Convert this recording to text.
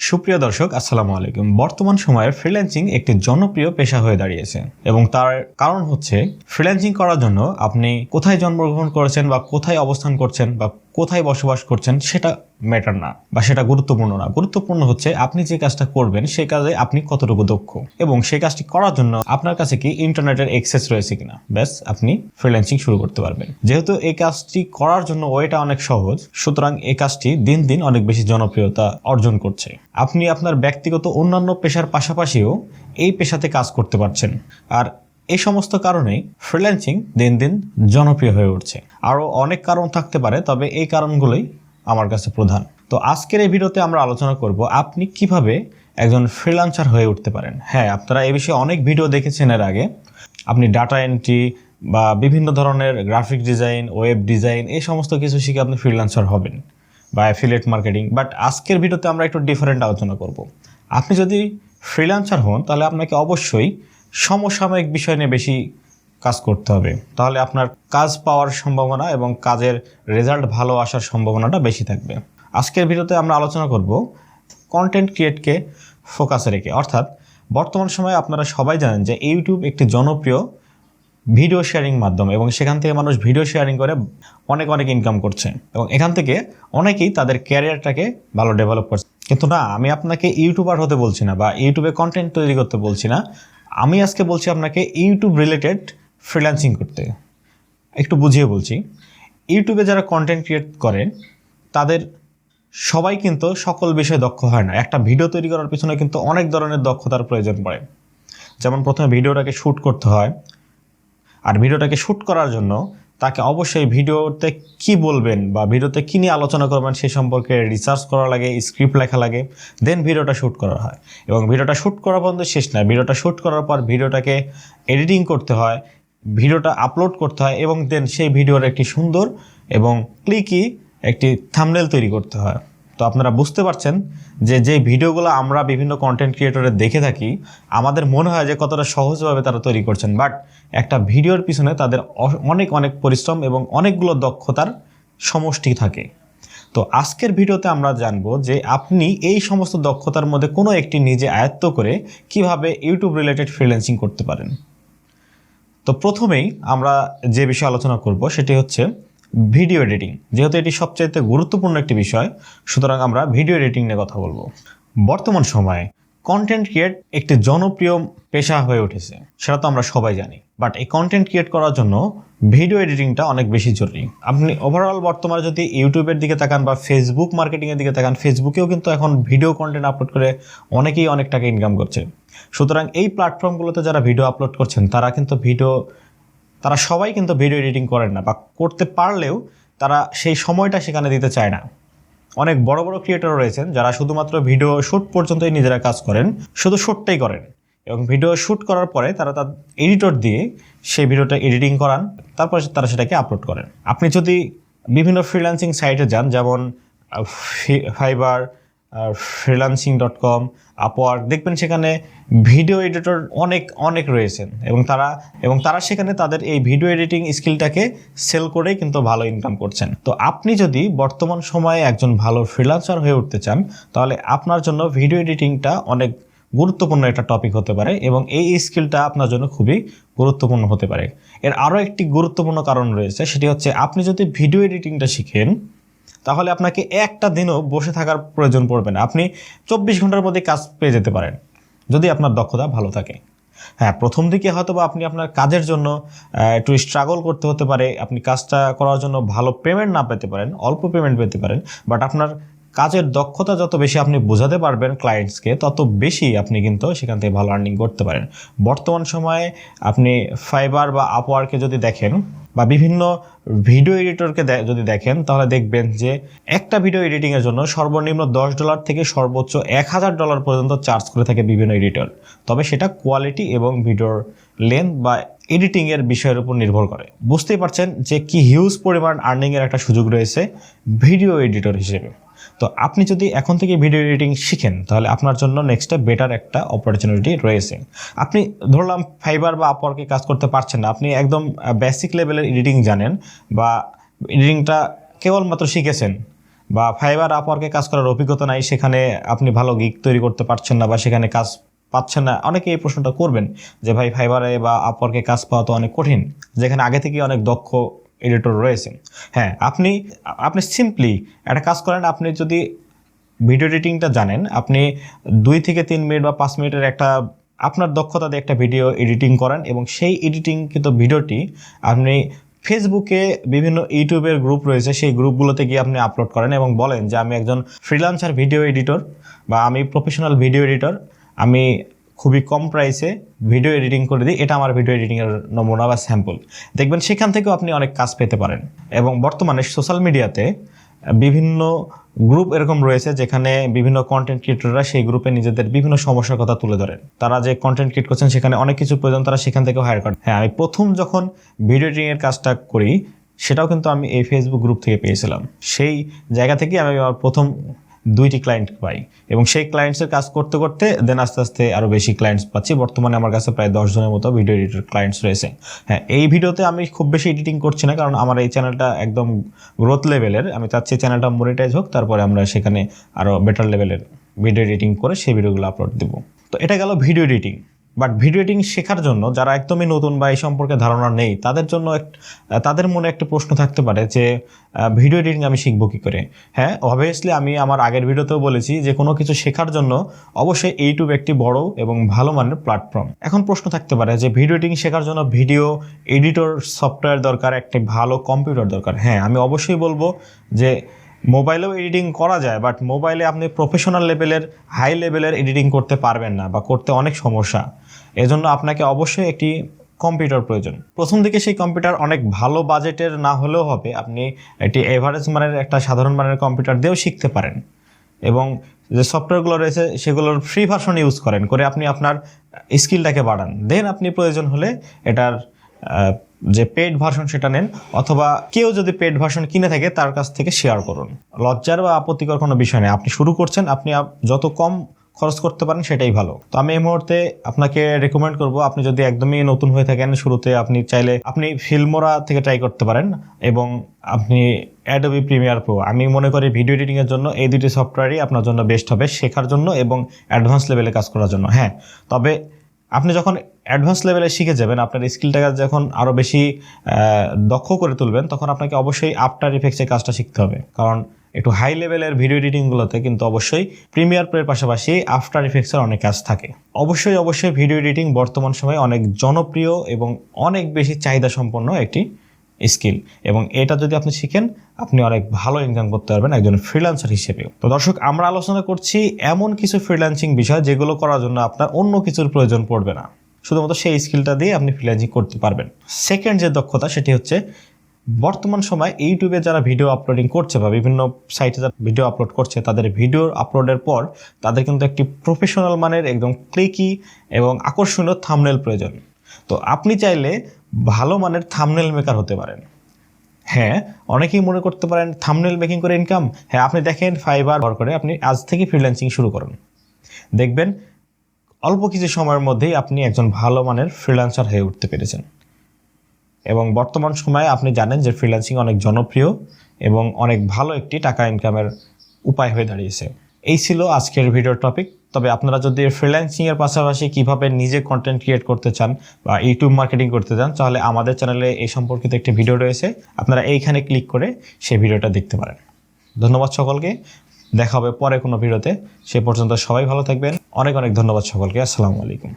সুপ্রিয় দর্শক, আসসালামু আলাইকুম। বর্তমান সময়ে ফ্রিল্যান্সিং একটি জনপ্রিয় পেশা হয়ে দাঁড়িয়েছে এবং তার কারণ হচ্ছে ফ্রিল্যান্সিং করার জন্য আপনি কোথায় জন্মগ্রহণ করেছেন বা কোথায় অবস্থান করছেন বা কোথায় বসবাস করছেন সেটা ম্যাটার না বা সেটা গুরুত্বপূর্ণ না। গুরুত্বপূর্ণ হচ্ছে আপনি যে কাজটা করবেন সেই কাজে আপনি কতটুকু দক্ষ এবং সেই কাজটি করার জন্য আপনার কাছে কি ইন্টারনেটের অ্যাক্সেস রয়েছে কিনা। ব্যাস, আপনি ফ্রিল্যান্সিং শুরু করতে পারবেন। যেহেতু এই কাজটি করার জন্য ওইটা অনেক সহজ, সুতরাং এই কাজটি দিন দিন অনেক বেশি জনপ্রিয়তা অর্জন করছে। আপনি আপনার ব্যক্তিগত অন্যান্য পেশার পাশাপাশিও এই পেশাতে কাজ করতে পারছেন। আর এই সমস্ত কারণেই ফ্রিল্যান্সিং দিন দিন জনপ্রিয় হয়ে উঠছে। আরও অনেক কারণ থাকতে পারে, তবে এই কারণগুলোই আমার কাছে প্রধান। তো আজকের এই ভিডিওতে আমরা আলোচনা করব আপনি কিভাবে একজন ফ্রিল্যান্সার হয়ে উঠতে পারেন। হ্যাঁ, আপনারা এই বিষয়ে অনেক ভিডিও দেখেছেন এর আগে। আপনি ডাটা এন্ট্রি বা বিভিন্ন ধরনের গ্রাফিক ডিজাইন, ওয়েব ডিজাইন, এই সমস্ত কিছু শিখে আপনি ফ্রিল্যান্সার হবেন বা অ্যাফিলিয়েট মার্কেটিং। বাট আজকের ভিডিওতে আমরা একটু ডিফারেন্ট আলোচনা করব। আপনি যদি ফ্রিল্যান্সার হন তাহলে আপনাকে অবশ্যই সমসাময়িক বিষয় নিয়ে বেশি কাজ করতে হবে, তাহলে আপনার কাজ পাওয়ার সম্ভাবনা এবং কাজের রেজাল্ট ভালো আসার সম্ভাবনাটা বেশি থাকবে। আজকের ভিডিওতে আমরা আলোচনা করব কন্টেন্ট ক্রিয়েটকে ফোকাসে রেখে। অর্থাৎ বর্তমান সময়ে আপনারা সবাই জানেন যে ইউটিউব একটি জনপ্রিয় ভিডিও শেয়ারিং মাধ্যম এবং সেখান থেকে মানুষ ভিডিও শেয়ারিং করে অনেক অনেক ইনকাম করছে এবং এখান থেকে অনেকেই তাদের ক্যারিয়ারটাকে ভালো ডেভেলপ করছে। কিন্তু না, আমি আপনাকে ইউটিউবার হতে বলছি না বা ইউটিউবে কন্টেন্ট তৈরি করতে বলছি না। আমি আজকে বলছি আপনাকে ইউটিউব রিলেটেড ফ্রিল্যান্সিং করতে। একটু বুঝিয়ে বলছি। ইউটিউবে যারা কন্টেন্ট ক্রিয়েট করেন তাদের সবাই কিন্তু সকল বিষয়ে দক্ষ হয় না। একটা ভিডিও তৈরি করার পিছনে কিন্তু অনেক ধরনের দক্ষতার প্রয়োজন পড়ে। যেমন প্রথমে ভিডিওটাকে শ্যুট করতে হয়, আর ভিডিওটাকে শ্যুট করার জন্য তাকে অবশ্যই ভিডিওতে কি বলবেন বা ভিডিওতে কী নিয়ে আলোচনা করবেন সেই সম্পর্কে রিসার্চ করা লাগে, স্ক্রিপ্ট লেখা লাগে, দেন ভিডিওটা শ্যুট করা হয়। এবং ভিডিওটা শ্যুট করা পর্যন্ত শেষ নয়, ভিডিওটা শ্যুট করার পর ভিডিওটাকে এডিটিং করতে হয়, ভিডিওটা আপলোড করতে হয় এবং দেন সেই ভিডিওর একটি সুন্দর এবং ক্লিকি একটি থাম্বনেল তৈরি করতে হয়। তো আপনারা বুঝতে পারছেন যে ভিডিওগুলো আমরা বিভিন্ন কন্টেন্ট ক্রিয়েটরের দেখে থাকি, আমাদের মনে হয় যে কতটা সহজভাবে তারা তৈরি করছেন, বাট একটা ভিডিওর পিছনে তাদের অনেক অনেক পরিশ্রম এবং অনেকগুলো দক্ষতার সমষ্টি থাকে। তো আজকের ভিডিওতে আমরা জানবো যে আপনি এই সমস্ত দক্ষতার মধ্যে কোনো একটি নিজে আয়ত্ত করে কিভাবে ইউটিউব রিলেটেড ফ্রিল্যান্সিং করতে পারেন। তো প্রথমেই আমরা যে বিষয়ে আলোচনা করব সেটি হচ্ছে ভিডিও এডিটিং। যেহেতু এটি সবচাইতে গুরুত্বপূর্ণ একটি বিষয়, সুতরাং আমরা ভিডিও এডিটিং নিয়ে কথা বলবো। বর্তমান সময়ে কন্টেন্ট ক্রিয়েট একটি জনপ্রিয় পেশা হয়ে উঠেছে, সেটা তো আমরা সবাই জানি। বাট এই কন্টেন্ট ক্রিয়েট করার জন্য ভিডিও এডিটিংটা অনেক বেশি জরুরি। আপনি ওভারঅল বর্তমানে যদি ইউটিউবের দিকে তাকান বা ফেসবুক মার্কেটিংয়ের দিকে তাকান, ফেসবুকেও কিন্তু এখন ভিডিও কন্টেন্ট আপলোড করে অনেকেই অনেক টাকা ইনকাম করছে। সুতরাং এই প্ল্যাটফর্মগুলোতে যারা ভিডিও আপলোড করছেন তারা সবাই কিন্তু ভিডিও এডিটিং করেন না, বা করতে পারলেও তারা সেই সময়টা সেখানে দিতে চায় না। অনেক বড় বড় ক্রিয়েটর রয়েছেন যারা শুধুমাত্র ভিডিও শ্যুট পর্যন্তই নিজেরা কাজ করেন, শুধু শ্যুটটাই করেন এবং ভিডিও শ্যুট করার পরে তারা তার এডিটর দিয়ে সেই ভিডিওটা এডিটিং করান, তারপরে তারা সেটাকে আপলোড করেন। আপনি যদি বিভিন্ন ফ্রিল্যান্সিং সাইটে যান, যেমন ফাইবার, freelancing.com, আপওয়ার্ক, দেখবেন সেখানে ভিডিও এডিটর অনেক রয়েছেন এবং তারা সেখানে তাদের এই ভিডিও এডিটিং স্কিলটাকে সেল করেই কিন্তু ভালো ইনকাম করছেন। তো আপনি যদি বর্তমান সময়ে একজন ভালো ফ্রিল্যান্সার হয়ে উঠতে চান তাহলে আপনার জন্য ভিডিও এডিটিংটা অনেক গুরুত্বপূর্ণ একটা টপিক হতে পারে এবং এই স্কিলটা আপনার জন্য খুবই গুরুত্বপূর্ণ হতে পারে। এর আরও একটি গুরুত্বপূর্ণ কারণ রয়েছে, সেটি হচ্ছে আপনি যদি ভিডিও এডিটিংটা শিখেন তাহলে আপনাকে একটা দিনও বসে থাকার প্রয়োজন পড়বে না। আপনি 24 ঘন্টার মধ্যে কাজ পেয়ে যেতে পারেন যদি আপনার দক্ষতা ভালো থাকে। হ্যাঁ, প্রথম দিকে হয়তো বা আপনি আপনার কাজের জন্য একটু স্ট্রাগল করতে হতে পারে, আপনি কাজটা করার জন্য ভালো পেমেন্ট না পেতে পারেন, অল্প পেমেন্ট পেতে পারেন, বাট আপনার কাজের দক্ষতা যত বেশি আপনি বোঝাতে পারবেন ক্লায়েন্টসকে, তত বেশি আপনি কিন্তু সেখান থেকে ভালো আর্নিং করতে পারেন। বর্তমান সময়ে আপনি ফাইবার বা আপওয়ার্কে যদি দেখেন বা বিভিন্ন ভিডিও এডিটরকে যদি দেখেন তাহলে দেখবেন যে একটা ভিডিও এডিটিংয়ের জন্য সর্বনিম্ন $10 থেকে সর্বোচ্চ $1000 পর্যন্ত চার্জ করে থাকে বিভিন্ন এডিটর। তবে সেটা কোয়ালিটি এবং ভিডিওর লেন্থ বা এডিটিংয়ের বিষয়ের উপর নির্ভর করে। বুঝতেই পারছেন যে কি হিউজ পরিমাণ আর্নিংয়ের একটা সুযোগ রয়েছে ভিডিও এডিটর হিসেবে। তো আপনি যদি এখন থেকে ভিডিও এডিটিং শিখেন তাহলে আপনার জন্য নেক্সটে বেটার একটা অপরচুনিটি রয়েছে। আপনি ধরলাম ফাইবার বা আপওয়ার্কে কাজ করতে পারছেন না, আপনি একদম বেসিক লেভেলের এডিটিং জানেন বা এডিটিংটা কেবলমাত্র শিখেছেন, বা ফাইবার আপওয়ার্কে কাজ করার অভিজ্ঞতা নাই, সেখানে আপনি ভালো গিগ তৈরি করতে পারছেন না বা সেখানে কাজ পাচ্ছেন না। অনেকে এই প্রশ্নটা করবেন যে ভাই ফাইবারে বা আপওয়ার্কে কাজ পাওয়া তো অনেক কঠিন, যেখানে আগে থেকে অনেক দক্ষ এডিটর রয়েছে। হ্যাঁ, আপনি সিম্পলি একটা কাজ করেন, আপনি যদি ভিডিও এডিটিংটা জানেন, আপনি 2 থেকে 3 মিনিট বা 5 মিনিটের একটা আপনার দক্ষতা দিয়ে একটা ভিডিও এডিটিং করেন এবং সেই এডিটিং কিন্তু ভিডিওটি আপনি ফেসবুকে বিভিন্ন ইউটিউবের গ্রুপ রয়েছে, সেই গ্রুপগুলোতে গিয়ে আপনি আপলোড করেন এবং বলেন যে আমি একজন ফ্রিল্যান্সার ভিডিও এডিটর বা আমি প্রফেশনাল ভিডিও এডিটর, আমি খুবই কম প্রাইসে ভিডিও এডিটিং করে দিই, এটা আমার ভিডিও এডিটিংয়ের নমুনা বা স্যাম্পল। দেখবেন সেখান থেকেও আপনি অনেক কাজ পেতে পারেন। এবং বর্তমানে সোশ্যাল মিডিয়াতে বিভিন্ন গ্রুপ এরকম রয়েছে যেখানে বিভিন্ন কন্টেন্ট ক্রিয়েটররা সেই গ্রুপে নিজেদের বিভিন্ন সমস্যার কথা তুলে ধরেন। তারা যে কন্টেন্ট ক্রিয়েট করছেন সেখানে অনেক কিছু প্রয়োজন, তারা সেখান থেকেও হায়ার করেন। হ্যাঁ, আমি প্রথম যখন ভিডিও এডিটিংয়ের কাজটা করি সেটাও কিন্তু আমি এই ফেসবুক গ্রুপ থেকে পেয়েছিলাম। সেই জায়গা থেকে আমি আমার প্রথম 2টি ক্লায়েন্ট পাই এবং সেই ক্লায়েন্টসের কাজ করতে করতে দেন আস্তে আস্তে আরও বেশি ক্লায়েন্টস পাচ্ছি। বর্তমানে আমার কাছে প্রায় 10 জনের মতো ভিডিও এডিটর ক্লায়েন্টস রয়েছে। হ্যাঁ, এই ভিডিওতে আমি খুব বেশি এডিটিং করছি না, কারণ আমার এই চ্যানেলটা একদম গ্রোথ লেভেলের। আমি চাচ্ছি চ্যানেলটা মনিটাইজ হোক, তারপরে আমরা সেখানে আরও বেটার লেভেলের ভিডিও এডিটিং করে সেই ভিডিওগুলো আপলোড দেবো। তো এটা গেল video editing. But video editing শেখার জন্য যারা একদমই নতুন বা এই সম্পর্কে ধারণা নেই, তাদের জন্য তাদের মনে একটা প্রশ্ন থাকতে পারে যে ভিডিও এডিটিং আমি শিখবো কী করে। হ্যাঁ, অবভিয়াসলি আমি আমার আগের ভিডিওতেও বলেছি যে কোনো কিছু শেখার জন্য অবশ্যই ইউটিউব একটি বড় এবং ভালো মানের প্ল্যাটফর্ম। এখন প্রশ্ন থাকতে পারে যে ভিডিও এডিটিং শেখার জন্য ভিডিও এডিটর সফটওয়্যার দরকার, একটি ভালো কম্পিউটার দরকার। হ্যাঁ, আমি অবশ্যই বলবো যে মোবাইলেও এডিটিং করা যায়, বাট মোবাইলে আপনি প্রফেশনাল লেভেলের হাই লেভেলের এডিটিং করতে পারবেন না বা করতে অনেক সমস্যা। এজন্য আপনাকে অবশ্যই একটি কম্পিউটার প্রয়োজন। প্রথম দিকে সেই কম্পিউটার অনেক ভালো বাজেটের না হলেও হবে, আপনি একটি এভারেজ মানের একটা সাধারণ মানের কম্পিউটার দিয়েও শিখতে পারেন। এবং যে সফটওয়্যারগুলো রয়েছে সেগুলোর ফ্রি ভার্সন ইউজ করেন, করে আপনি আপনার স্কিলটাকে বাড়ান। দেন আপনি প্রয়োজন হলে এটার যে পেড ভার্সন সেটা নেন, অথবা কেউ যদি পেড ভার্সন কিনে থাকে তার কাছ থেকে শেয়ার করুন। লজ্জার বা আপত্তিকর কোনো বিষয় নেই। আপনি শুরু করছেন, আপনি যত কম খরচ করতে পারেন সেটাই ভালো। তো আমি এই মুহূর্তে আপনাকে রেকমেন্ড করব, আপনি যদি একদমই নতুন হয়ে থাকেন, শুরুতে আপনি চাইলে আপনি ফিল্মোরা থেকে ট্রাই করতে পারেন এবং আপনি অ্যাডোবি প্রিমিয়ার প্রো। আমি মনে করি ভিডিও এডিটিংয়ের জন্য এই দুটি সফটওয়্যারই আপনার জন্য বেস্ট হবে শেখার জন্য এবং অ্যাডভান্স লেভেলে কাজ করার জন্য। হ্যাঁ, তবে আপনি যখন অ্যাডভান্স লেভেলে শিখে যাবেন, আপনার স্কিলটাকে যখন আরও বেশি দক্ষ করে তুলবেন, তখন আপনাকে অবশ্যই আফটার ইফেক্টসের কাজটা শিখতে হবে। কারণ একটু হাই লেভেলের ভিডিও এডিটিংগুলোতে কিন্তু অবশ্যই প্রিমিয়ার প্রোর পাশাপাশি আফটার ইফেক্টসের অনেক কাজ থাকে। অবশ্যই ভিডিও এডিটিং বর্তমান সময়ে অনেক জনপ্রিয় এবং অনেক বেশি চাহিদা সম্পন্ন একটি স্কিল, এবং এটা যদি আপনি শিখেন আপনি অনেক ভালো ইনকাম করতে পারবেন একজন ফ্রিল্যান্সার হিসেবেও। তো দর্শক, আমরা আলোচনা করছি এমন কিছু ফ্রিল্যান্সিং বিষয় যেগুলো করার জন্য আপনার অন্য কিছুর প্রয়োজন পড়বে না, শুধুমাত্র সেই স্কিলটা দিয়ে আপনি ফ্রিল্যান্সিং করতে পারবেন। সেকেন্ড যে দক্ষতা সেটি হচ্ছে বর্তমান সময় ইউটিউবে যারা ভিডিও আপলোডিং করছে বা বিভিন্ন সাইটে যারা ভিডিও আপলোড করছে, তাদের ভিডিও আপলোডের পর তাদের কিন্তু একটি প্রফেশনাল মানের একদম ক্লিকি এবং আকর্ষণীয় থাম্বনেল প্রয়োজন। তো আপনি চাইলে ভালো মানের থাম্বনেল মেকার হতে পারেন। হ্যাঁ, অনেকেই মনে করতে পারেন থাম্বনেল মেকিং করে ইনকাম। হ্যাঁ, আপনি দেখেন ফাইবার ব্যবহার করে আপনি আজ থেকে ফ্রিল্যান্সিং শুরু করুন, দেখবেন অল্প কিছু সময়ের মধ্যেই আপনি একজন ভালো মানের ফ্রিল্যান্সার হয়ে উঠতে পেরেছেন। এবং বর্তমান সময়ে আপনি জানেন যে ফ্রিল্যান্সিং অনেক জনপ্রিয় এবং অনেক ভালো একটি টাকা ইনকামের উপায় হয়ে দাঁড়িয়েছে। এই ছিল আজকের ভিডিওর টপিক। তবে আপনারা যদি ফ্রিল্যান্সিংয়ের পাশাপাশি কীভাবে নিজে কন্টেন্ট ক্রিয়েট করতে চান বা ইউটিউব মার্কেটিং করতে চান, তাহলে আমাদের চ্যানেলে এই সম্পর্কিত একটি ভিডিও রয়েছে, আপনারা এইখানে ক্লিক করে সেই ভিডিওটা দেখতে পারেন। ধন্যবাদ সকলকে, দেখা হবে পরে কোনো ভিডিওতে। সে পর্যন্ত সবাই ভালো থাকবেন। অনেক ধন্যবাদ সকলকে। আসসালামু আলাইকুম।